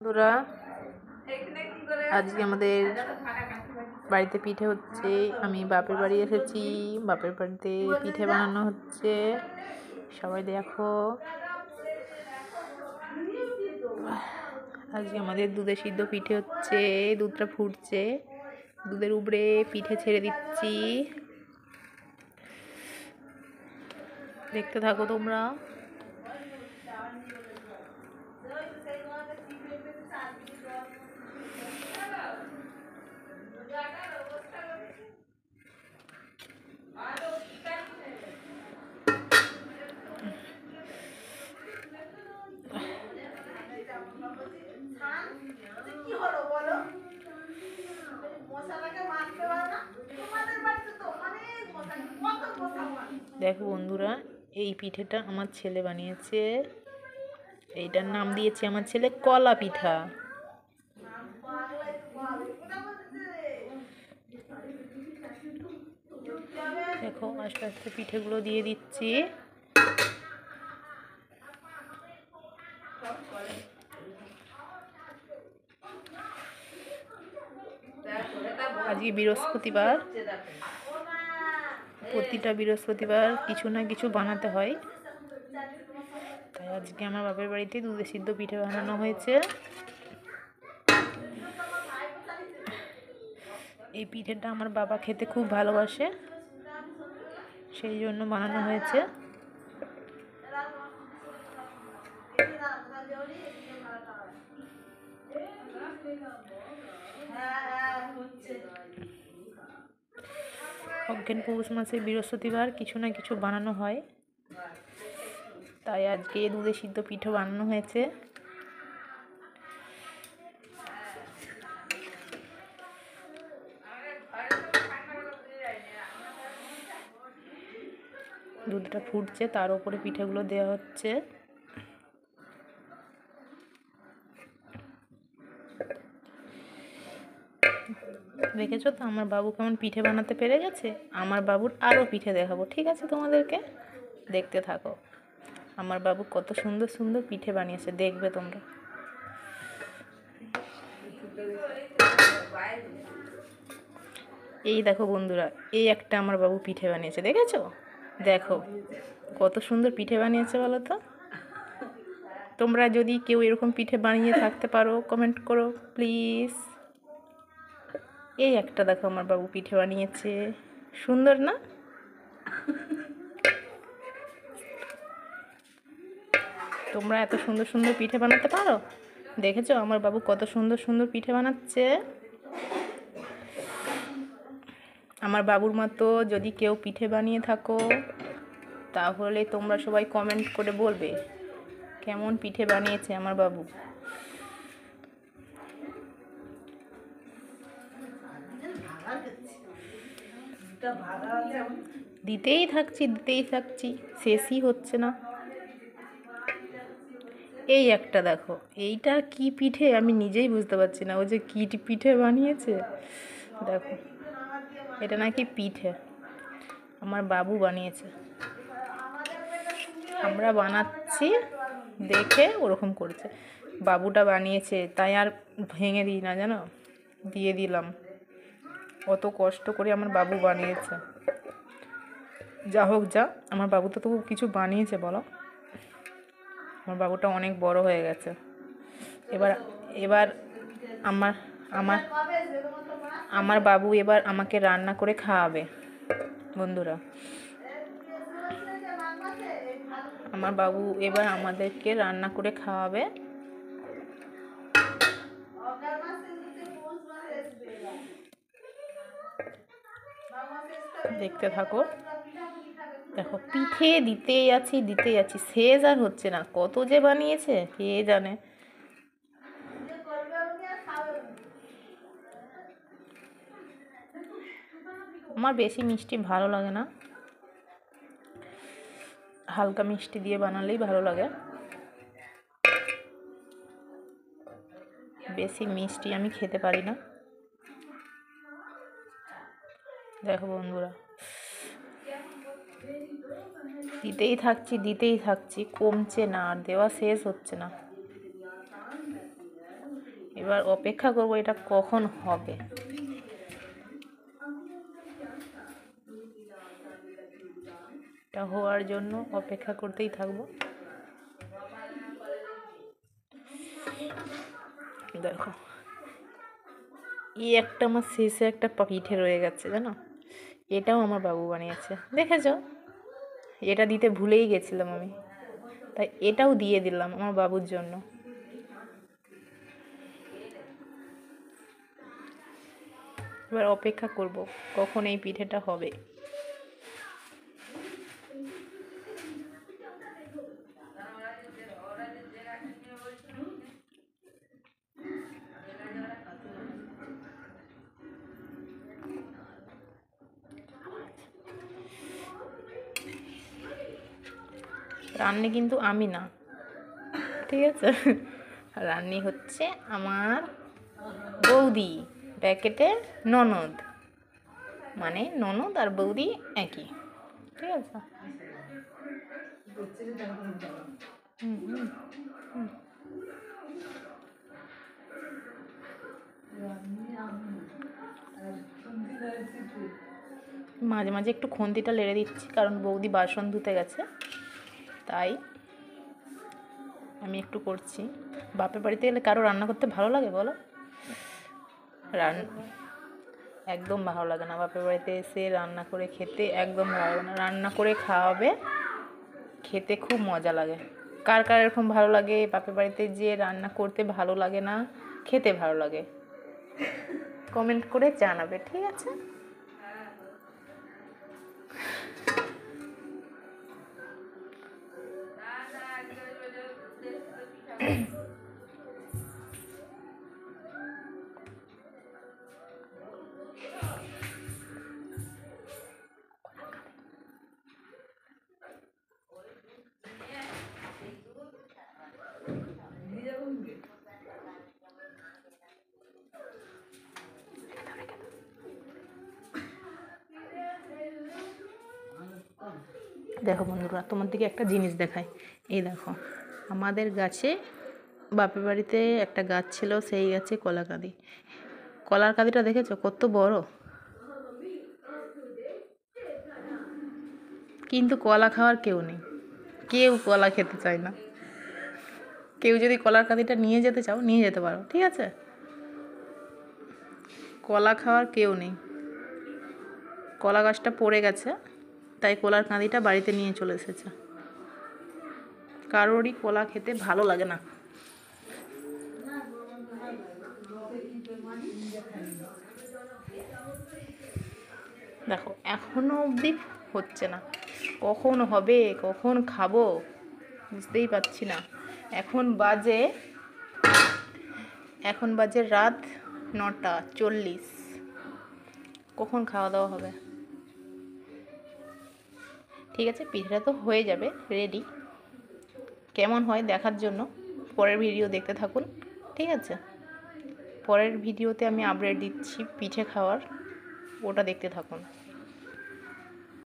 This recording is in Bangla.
বন্ধুরা, আজকে আমাদের বাড়িতে পিঠে হচ্ছে। আমি বাপের বাড়ি এসেছি, বাপের বাড়িতে পিঠে বানানো হচ্ছে। সবাই দেখো, আজকে আমাদের দুধে সিদ্ধ পিঠে হচ্ছে। দুধটা ফুটছে, দুধের উপরে পিঠে ছেড়ে দিচ্ছি। দেখতে থাকো তোমরা। দেখো বন্ধুরা, এই পিঠেটা আমার ছেলে বানিয়েছে। এইটার নাম দিয়েছে আমার ছেলে কলা পিঠা। দেখো, আস্তে আস্তে পিঠেগুলো দিয়ে দিচ্ছি। আজকে বৃহস্পতিবার, প্রতিটা বৃহস্পতিবার কিছু না কিছু বানাতে হয়। তাই আজকে আমার বাপের বাড়িতে দুধে সিদ্ধ পিঠে বানানো হয়েছে। এই পিঠেটা আমার বাবা খেতে খুব ভালোবাসে, সেই জন্য বানানো হয়েছে। অজ্ঞান পৌষ মাসে বৃহস্পতিবার কিছু না কিছু বানানো হয়, তাই আজকে দুধে সিদ্ধ পিঠে বানানো হয়েছে। দুধটা ফুটছে, তার উপরে পিঠেগুলো দেওয়া হচ্ছে। দেখেছো তো আমার বাবু কেমন পিঠে বানাতে পেরে গেছে। আমার বাবুর আরও পিঠে দেখাবো, ঠিক আছে? তোমাদেরকে দেখতে থাকো। আমার বাবু কত সুন্দর সুন্দর পিঠে বানিয়েছে, দেখবে তোমরা। এই দেখো বন্ধুরা, এই একটা আমার বাবু পিঠে বানিয়েছে, দেখেছো? দেখো কত সুন্দর পিঠে বানিয়েছে বলো তো। তোমরা যদি কেউ এরকম পিঠে বানিয়ে থাকতে পারো, কমেন্ট করো প্লিজ। এই একটা দেখো আমার বাবু পিঠে বানিয়েছে, সুন্দর না? তোমরা এত সুন্দর সুন্দর পিঠে বানাতে পারো? দেখেছো আমার বাবু কত সুন্দর সুন্দর পিঠে বানাচ্ছে। আমার বাবুর মতো যদি কেউ পিঠে বানিয়ে থাকো, তাহলে তোমরা সবাই কমেন্ট করে বলবে কেমন পিঠে বানিয়েছে আমার বাবু। দিতেই থাকছি, শেষই হচ্ছে না। এই একটা দেখো, এইটা কি পিঠে আমি নিজেই বুঝতে পারছি না। ও যে কি পিঠে বানিয়েছে দেখো, এটা নাকি পিঠে আমার বাবু বানিয়েছে। আমরা বানাচ্ছি দেখে ওরকম করেছে। বাবুটা বানিয়েছে তাই আর ভেঙে দিই না, জানো, দিয়ে দিলাম। অত কষ্ট করে আমার বাবু বানিয়েছে। যা হোক যা, আমার বাবু তো তবু কিছু বানিয়েছে বলো। আমার বাবুটা অনেক বড় হয়ে গেছে। এবার এবার আমার আমার আমার বাবু এবার আমাকে রান্না করে খাওয়াবে বন্ধুরা। আমার বাবু এবার আমাদেরকে রান্না করে খাওয়াবে। দেখতে থাকো। দেখো, পিঠে দিতেই আছি, শেষ আর হচ্ছে না। কত যে বানিয়েছে কে জানে। আমার বেশি মিষ্টি ভালো লাগে না, হালকা মিষ্টি দিয়ে বানালেই ভালো লাগে। বেশি মিষ্টি আমি খেতে পারি না। দেখো বন্ধুরা, দিতেই থাকছি, কমছে না, আর দেওয়া শেষ হচ্ছে না। এবার অপেক্ষা করব এটা কখন হবে। এটা হওয়ার জন্য অপেক্ষা করতেই থাকবো। দেখো এই একটা আমার শেষে একটা পিঠে রয়ে গেছে জানো, এটাও আমার বাবু বানিয়েছে, দেখেছো? এটা দিতে ভুলেই গেছিলাম আমি, তাই এটাও দিয়ে দিলাম আমার বাবুর জন্য। এবার অপেক্ষা করব কখন এই পিঠেটা হবে। রান্নি কিন্তু আমি না, ঠিক আছে? রান্নি হচ্ছে আমার বৌদি, প্যাকেটের ননদ, মানে ননদ আর বৌদি একই, ঠিক আছে? হুম হুম হুম। মাঝে মাঝে একটু খুন্তিটা লেড়ে দিচ্ছি, কারণ বৌদি বাসন ধুতে গেছে, তাই আমি একটু করছি। বাপের বাড়িতে গেলে কারো রান্না করতে ভালো লাগে বলো? একদম ভালো লাগে না। বাপের বাড়িতে এসে রান্না করে খেতে একদম ভালো লাগে না। রান্না করে খাওয়াবে, খেতে খুব মজা লাগে। কার কার এরকম ভালো লাগে বাপের বাড়িতে যে রান্না করতে ভালো লাগে না, খেতে ভালো লাগে, কমেন্ট করে জানাবে, ঠিক আছে? দেখো বন্ধুরা, তোমার দিকে একটা জিনিস দেখায়। এই দেখো, আমাদের গাছে, বাপের বাড়িতে একটা গাছ ছিল, সেই গাছে কলা কাঁদি। কলার কাঁদিটা দেখেছো কত বড়? কিন্তু কলা খাওয়ার কেউ নেই, কেউ কলা খেতে চায় না। কেউ যদি কলার কাঁদিটা নিয়ে যেতে চাও, নিয়ে যেতে পারো, ঠিক আছে? কলা খাওয়ার কেউ নেই। কলা গাছটা পড়ে গেছে, তাই কলার কাঁদিটা বাড়িতে নিয়ে চলে এসেছে। কারোরই কলা খেতে ভালো লাগে না। দেখো এখনো অবধি হচ্ছে না, কখন হবে, কখন খাবো বুঝতেই পারছি না। এখন বাজে রাত 9:40। কখন খাওয়া দাওয়া হবে? ঠিক আছে, পিঠাটা তো হয়ে যাবে রেডি। কেমন হয় দেখার জন্য পরের ভিডিও দেখতে থাকুন, ঠিক আছে? পরের ভিডিওতে আমি আপডেট দিচ্ছি পিঠে খাওয়ার, ওটা দেখতে থাকুন।